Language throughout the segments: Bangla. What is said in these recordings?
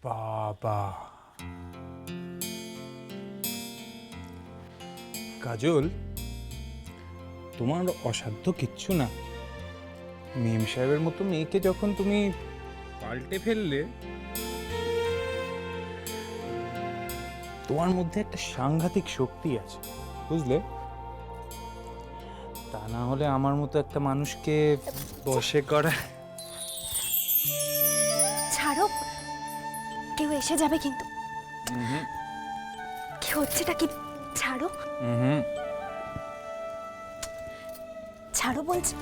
বাবা, কাজল, তোমার অসাধ্য কিচ্ছু না। মেম সাহেবের মতো মেয়েকে যখন তুমি পাল্টে ফেললে, তোমার মধ্যে একটা সাংঘাতিক শক্তি আছে, বুঝলে? তা না হলে আমার মতো একটা মানুষকে বশে করা। ছাড়ো, কেউ এসে যাবে কিন্তু। কি হচ্ছেটা কি? ছাড়ো, ছাড়ো বলছি।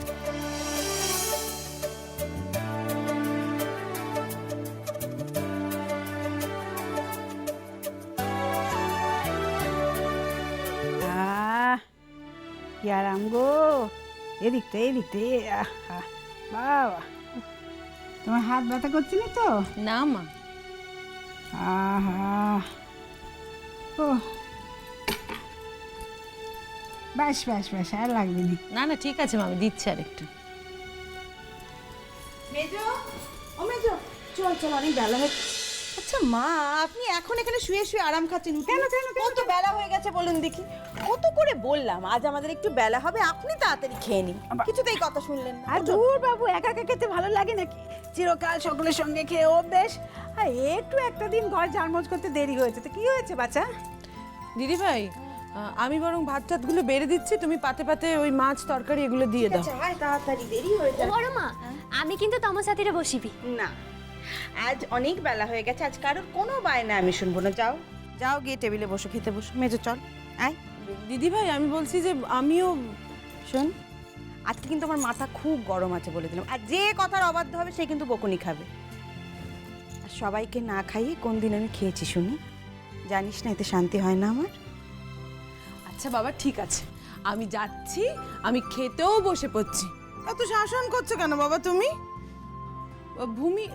কি আরাম গো, এদিকটা এদিকটা। বাবা, তোমার হাত ব্যথা করছে না তো? না মা। আহা, ও ব্যাস ব্যাস ব্যাস, আর লাগবে না। না না, ঠিক আছে মা, আমি দিচ্ছি আর একটু। মেজো, ও মেজো, চল চল, অনেক বেলা হয়ে। আচ্ছা মা, আপনি এখন এখানে শুয়ে শুয়ে আরাম খাচ্ছেন? কেন কেন, কত বেলা হয়ে গেছে বলুন দেখি। কত করে বললাম আজ আমাদের একটু বেলা হবে, আপনি তাড়াতাড়ি খেয়ে নিন। কিছুতেই কথা শুনলেন না। আর দূর বাবু, একা একা খেতে ভালো লাগে নাকি? চিরকাল সকলের সঙ্গে খেয়ে অভ্যেস। আর একটু একটা দিন ঘর ঝাড়মোছ করতে দেরি হয়েছে তো কি হয়েছে বাচ্চা? দিদি ভাই, আমি বরং ভাত টাতগুলো বেড়ে দিচ্ছি, তুমি পাতে পাতে ওই মাছ তরকারি এগুলো দিয়ে দাও। আচ্ছা, তাড়াতাড়ি, দেরি হয়ে ও যাবে। বড় মা, আমি কিন্তু তোমার সাথীরে বসিবি না, আজ অনেক বেলা হয়ে গেছে, আজ কারোর কোনো বায়না আমি শুনবো না। যাও যাও, গিয়ে টেবিলে বসো, খেতে বসো। মেজো চল, আয়। দিদি ভাই, আমি বলছি যে আমিও। শোন, আজকে কিন্তু আমার মাথা খুব গরম আছে বলে দিলাম, আর যে কথার অবাধ্য হবে সে কিন্তু বকুনি খাবে। আর সবাইকে না খাইয়ে কোন দিন আমি খেয়েছি শুনি, জানিস না? এতে শান্তি হয় না আমার। আচ্ছা বাবা, ঠিক আছে, আমি যাচ্ছি, আমি খেতেও বসে পড়ছি। এত শাসন করছো কেন বাবা তুমি? ভূমি,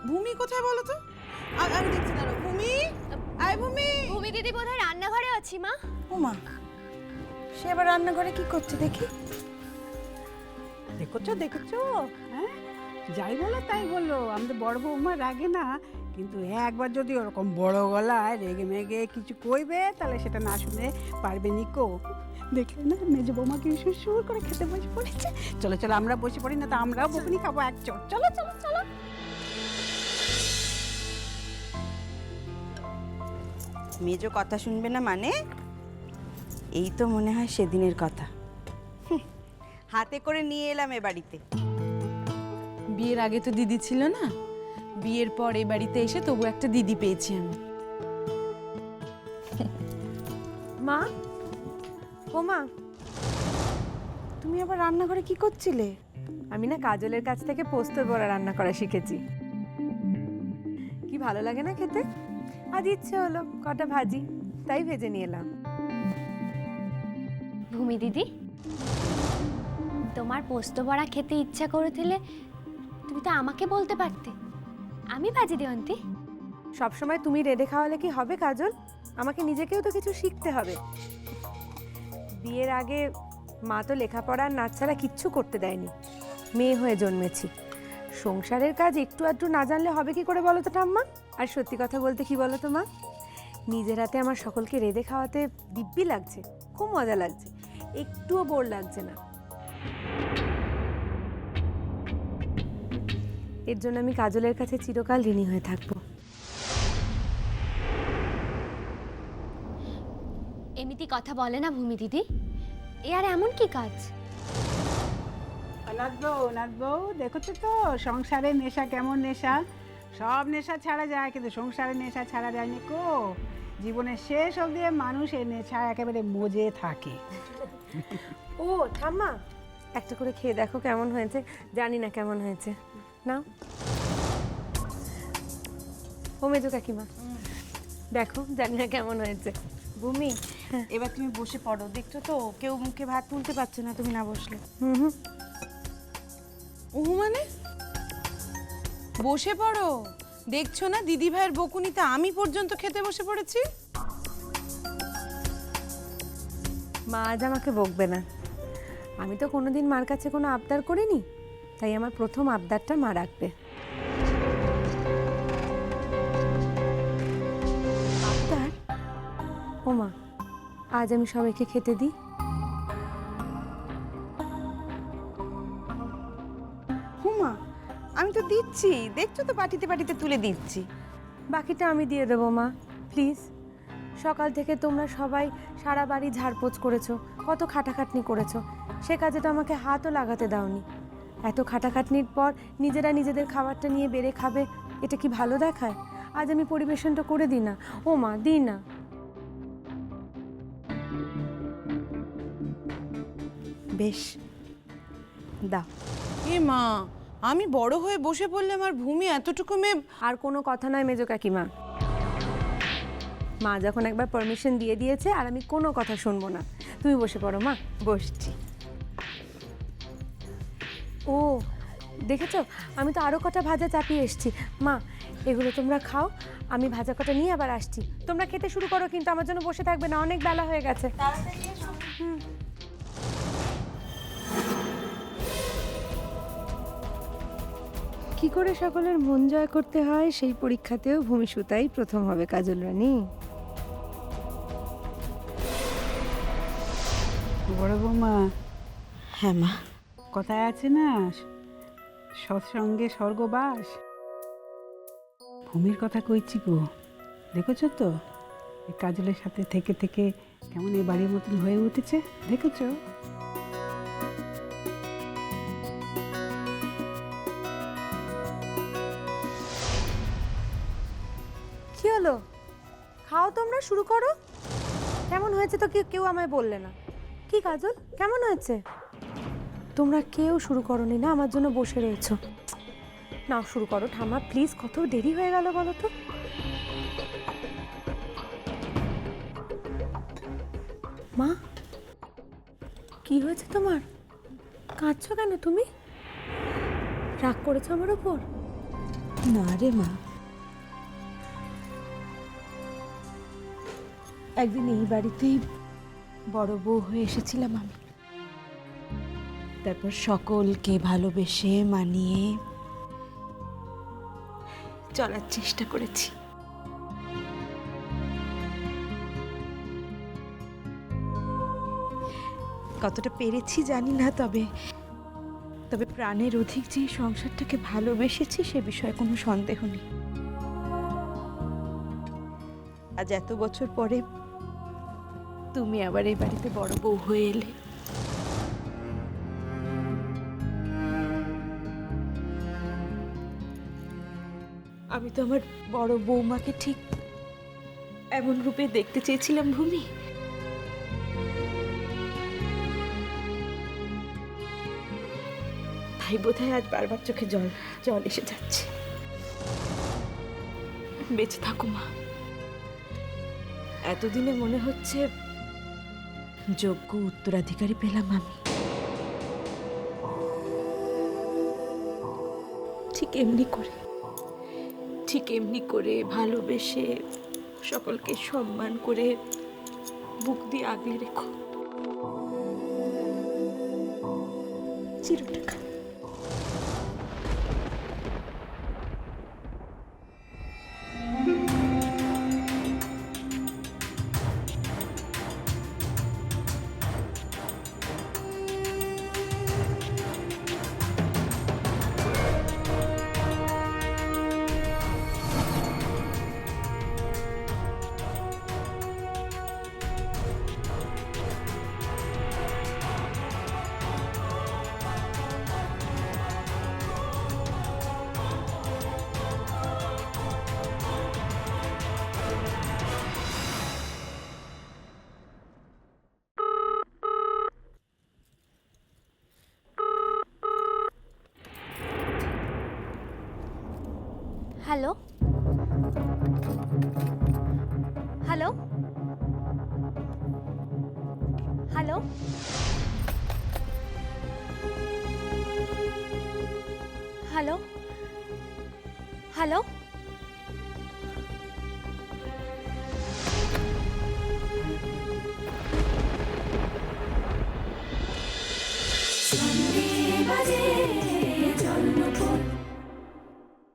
ভূমি কোথায় বলো তো? আমি দেখছি, দাঁড়াও। ভূমি, আয় ভূমি। ভূমি দিদি বোধহয় রান্নাঘরে আছি মা। ও মা, সে আবার রান্নাঘরে কি করছে দেখি। দেখেছো দেখেছো, হ্যাঁ, যাই বলো তাই বললো, আমাদের বড় বৌমা রাগে না, কিন্তু একবার যদি ওরকম বড় গলায় রেগে মেগে কিছু কইবে তাহলে সেটা না শুনে পারবে নিকো। দেখলে না মেজো বৌমা কি সুর করে খেতে বসে পড়েছে। চলো চলো, আমরা বসে পড়ি, না তো আমরাও বকুনি খাবো এক চোট। চলো চলো চলো। মেজো কথা শুনবে না মানে? এই তো মনে হয় সেদিনের কথা। হাতে করে নিয়ে এলাম এ বাড়িতে। বিয়ের আগে তো দিদি ছিল না, বিয়ের পর এই বাড়িতে এসে তবু একটা দিদি পেয়েছি আমি। মা, ও মা, তুমি আবার রান্নাঘরে কি করছিলে? আমি না কাজলের কাছ থেকে পোস্তর বড়া রান্না করা শিখেছি। কি ভালো লাগে না খেতে? আজ ইচ্ছে হলো কটা ভাজি, তাই ভেজে নিয়ে এলাম। ভূমি দিদি, তোমার পোস্ত বড়া খেতে ইচ্ছা করেছিলে তুমি তো আমাকে বলতে পারতে, আমি ভাজি দেওয়ান্তি। সবসময় তুমি রেঁধে খাওয়ালে কি হবে কাজল? আমাকে নিজেকেও তো কিছু শিখতে হবে। বিয়ের আগে মা তো লেখাপড়া আর নাচ ছাড়া কিচ্ছু করতে দেয়নি। মেয়ে হয়ে জন্মেছি, সংসারের কাজ একটু আধটু না জানলে হবে কি করে বলো তো ঠাম্মা? আর সত্যি কথা বলতে কি বলো তো মা, নিজের হাতে আমার সকলকে রেঁধে খাওয়াতে দিব্যি লাগছে, খুব মজা লাগছে, একটুও বোর লাগছে না। এর জন্য আমি কাজলের কাছে চিরকাল ঋণী হয়ে থাকবো। এমনিতে কথা বলে না ভূমি দিদি, এ আর এমন কি কাজ? নাথ বউ, দেখছো তো সংসারের নেশা কেমন নেশা। সব নেশা ছাড়া যায় কিন্তু সংসারের নেশা ছাড়া যায়নি কো। জীবনের শেষ অবধি মানুষ এই নেশা একেবারে মজে থাকে। ও ঠাম্মা, একটা করে খেয়ে দেখো কেমন হয়েছে। জানি না কেমন হয়েছে, নাও। ও মেজো কাকিমা, দেখো, জানি না কেমন হয়েছে। ভূমি, এবার তুমি বসে পড়ো। দেখছো তো কেউ মুখে ভাত তুলতে পারছে না তুমি না বসলে। হুম। ওহু মানে? বসে পড়ো। দেখছো না দিদি ভাইয়ের বকুনিতে আমি পর্যন্ত খেতে বসে পড়েছি। মা আজ আমাকে বকবে না। আমি তো কোনোদিন মার কাছে কোনো আবদার করিনি, তাই আমার প্রথম আবদারটা মা রাখবে। মা, আজ আমি সবাইকে খেতে দিই। হুমা, আমি তো দিচ্ছি, দেখছো তো বাটিতে বাটিতে তুলে দিচ্ছি। বাকিটা আমি দিয়ে দেবো মা, প্লিজ। সকাল থেকে তোমরা সবাই সারা বাড়ি ঝাড়পোছ করেছো, কত খাটাখাটনি করেছো, সে কাজে তো আমাকে হাতও লাগাতে দাওনি। এত খাটাখাটনির পর নিজেরা নিজেদের খাবারটা নিয়ে বেড়ে খাবে, এটা কি ভালো দেখায়? আজ আমি পরিবেশনটা করে দিই না। ও মা, দিই না। বেশ, দাও। এ মা, আমি বড় হয়ে বসে পড়লে আমার ভূমি এতটুকু মেয়ে। আর কোনো কথা নয় মেজো কাকিমা, মা যখন একবার পারমিশন দিয়ে দিয়েছে আর আমি কোনো কথা শুনবো না। তুমি বসে পড়ো মা। বসছি। ও দেখেছো, আমি তো আরও কটা ভাজা চাপিয়ে এসছি। মা, এগুলো তোমরা খাও, আমি ভাজা কটা নিয়ে আবার আসছি। তোমরা খেতে শুরু করো, কিন্তু আমার জন্য বসে থাকবে না, অনেক বেলা হয়ে গেছে। কি করে সকলের মন জয় করতে হয় সেই পরীক্ষাতেও ভূমিসুতাই প্রথম হবে কাজল রানী। বড় বৌমা, হ্যাঁ মা। কথায় আছে না, সৎসঙ্গে স্বর্গবাস। ভূমির কথা কইছি গো, দেখেছো তো এই কাজলের সাথে থেকে থেকে কেমন এই বাড়ির মতন হয়ে উঠেছে, দেখেছো? কি হলো? খাও, তোমরা শুরু করো। কেমন হয়েছে তো কেউ আমায় বললে না। কি কাজল, কেমন হয়েছে? তোমরা কেউ শুরু করোনি না, আমার জন্য বসে রয়েছো। নাও শুরু করো ঠাম্মা, প্লিজ। কত দেরি হয়ে গেল বলো তো। মা, কি হয়েছে তোমার? কাঁদছো কেন তুমি? রাগ করেছো আমার ওপর? না রে মা, একদিন এই বাড়িতেই বড় বউ হয়ে এসেছিলাম আমি। তারপর সকলকে ভালোবেসে মানিয়ে চলার চেষ্টা করেছি। কতটা পেরেছি জানি না, তবে প্রাণের অধিক যে সংসারটাকে ভালোবেসেছি সে বিষয়ে কোনো সন্দেহ নেই। আজ এত বছর পরে তুমি আবার এই বাড়িতে বড় বউ হয়ে এলে। আমি তো আমার বড় বৌমাকে ঠিক এমন রূপে দেখতে চেয়েছিলাম ভূমি। তাই বোধহয় আজ বারবার চোখে জল এসে যাচ্ছে। বেঁচে থাকো মা। এতদিনে মনে হচ্ছে যোগ্য উত্তরাধিকারী পেলাম আমি। ঠিক এমনি করে ভালোবেসে সকলকে সম্মান করে বুক দিয়ে আগলে রেখো চিরটাকা। Hello hello hello hello hello Sunday,